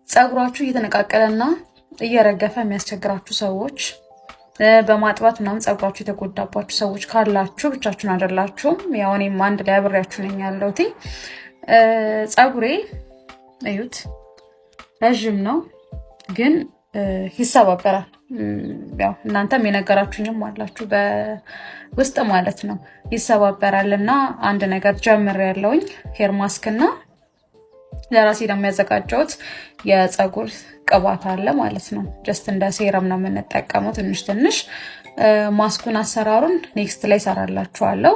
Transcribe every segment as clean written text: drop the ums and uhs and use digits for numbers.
ጸጉራችሁ እየተነቃቀለና እየረገፈ የሚያስቸግራችሁ ሰዎች በማጥባት ምናምን ጸጉራችሁ የተጎዳባችሁ ሰዎች ካላችሁ ብቻችሁን አይደላችሁም። ያው እኔም አንድ ላይ አብሬያችሁ ነኝ ያለሁት። ጸጉሬ እዩት፣ ረዥም ነው ግን ይሰባበራል። ያው እናንተም የነገራችሁኝም አላችሁ በውስጥ ማለት ነው። ይሰባበራልና አንድ ነገር ጀምሬያለሁኝ፣ ሄር ማስክ እና ለራሴ ደግሞ ያዘጋጀሁት የጸጉር ቅባት አለ ማለት ነው። ጀስት እንደ ሴረም ነው የምንጠቀመው ትንሽ ትንሽ። ማስኩን አሰራሩን ኔክስት ላይ ሰራላችኋለሁ።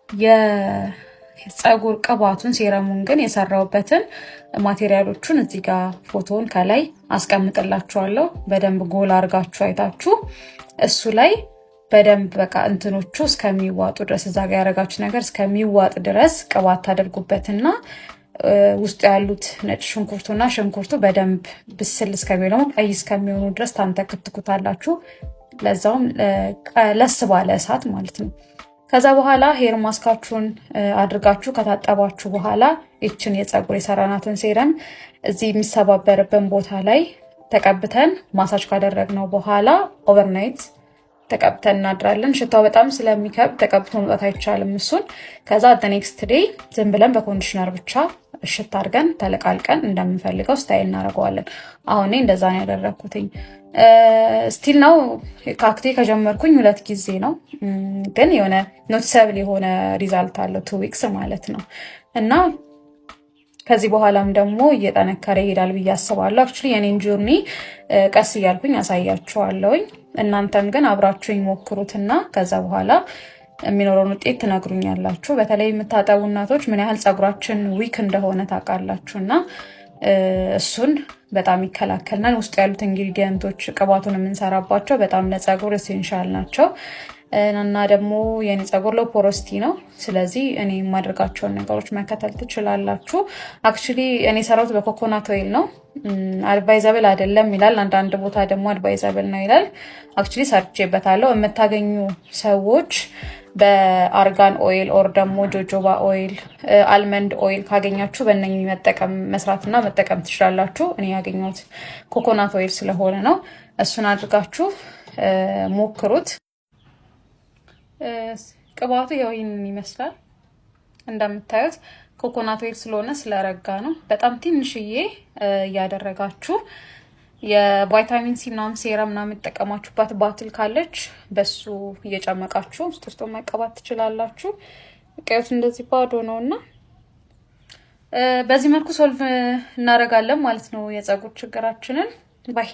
የጸጉር ቅባቱን ሴረሙን ግን የሰራውበትን ማቴሪያሎቹን እዚህ ጋር ፎቶውን ከላይ አስቀምጥላችኋለሁ። በደንብ ጎል አድርጋችሁ አይታችሁ እሱ ላይ በደንብ በቃ እንትኖቹ እስከሚዋጡ ድረስ እዛ ጋር ያደረጋችሁ ነገር እስከሚዋጥ ድረስ ቅባት ታደርጉበትና ውስጥ ያሉት ነጭ ሽንኩርቱና ሽንኩርቱ በደንብ ብስል እስከሚሆኑ ቀይ እስከሚሆኑ ድረስ ታንተክትኩታላችሁ። ለዛውም ለስ ባለ እሳት ማለት ነው። ከዛ በኋላ ሄር ማስካችሁን አድርጋችሁ ከታጠባችሁ በኋላ ይችን የጸጉር የሰራናትን ሴረም እዚህ የሚሰባበርብን ቦታ ላይ ተቀብተን ማሳጅ ካደረግነው በኋላ ኦቨርናይት ተቀብተን እናድራለን። ሽታው በጣም ስለሚከብድ ተቀብቶ መውጣት አይቻልም እሱን። ከዛ ኔክስት ዴይ ዝም ብለን በኮንዲሽነር ብቻ እሽት አድርገን ተለቃልቀን እንደምንፈልገው ስታይል እናደርገዋለን። አሁን እንደዛ ነው ያደረኩትኝ። ስቲል ነው ካክቴ ከጀመርኩኝ 2 ጊዜ ነው፣ ግን የሆነ ኖቲሰብል የሆነ ሪዛልት አለው 2 ዊክስ ማለት ነው። እና ከዚህ በኋላም ደግሞ እየጠነከረ ይሄዳል ብዬ አስባለሁ። አክቹሊ የኔን ጆርኒ ቀስ እያልኩኝ አሳያችኋለሁኝ። እናንተም ግን አብራችሁኝ ሞክሩትና ከዛ በኋላ የሚኖረውን ውጤት ትነግሩኛላችሁ። በተለይ የምታጠቡ እናቶች ምን ያህል ጸጉራችን ዊክ እንደሆነ ታውቃላችሁና እሱን በጣም ይከላከልናል። ውስጡ ያሉት ኢንግሪዲየንቶች ቅባቱን የምንሰራባቸው በጣም ለጸጉር ኤሴንሻል ናቸው። እና ደግሞ የኔ ጸጉር ሎ ፖሮሲቲ ነው። ስለዚህ እኔ የማደርጋቸውን ነገሮች መከተል ትችላላችሁ። አክቹሊ እኔ ሰራሁት በኮኮናት ኦይል ነው። አድቫይዛብል አይደለም ይላል፣ አንዳንድ ቦታ ደግሞ አድቫይዛብል ነው ይላል። አክቹሊ ሰርቼበታለሁ። የምታገኙ ሰዎች በአርጋን ኦይል ኦር ደግሞ ጆጆባ ኦይል፣ አልመንድ ኦይል ካገኛችሁ በእነኚህ መጠቀም መስራትና መጠቀም ትችላላችሁ። እኔ ያገኘሁት ኮኮናት ኦይል ስለሆነ ነው። እሱን አድርጋችሁ ሞክሩት። ቅባቱ ይህንን ይመስላል። እንደምታዩት ኮኮናት ኦይል ስለሆነ ስለረጋ ነው። በጣም ትንሽዬ እያደረጋችሁ የቫይታሚን ሲ ምናምን ሴረም ምናምን የምትጠቀማችሁባት ባትል ካለች በሱ እየጨመቃችሁ ውስጥ መቀባት ትችላላችሁ። ቀዩት እንደዚህ ባዶ ነውና በዚህ መልኩ ሶልቭ እናደርጋለን ማለት ነው የጸጉር ችግራችንን። ባይ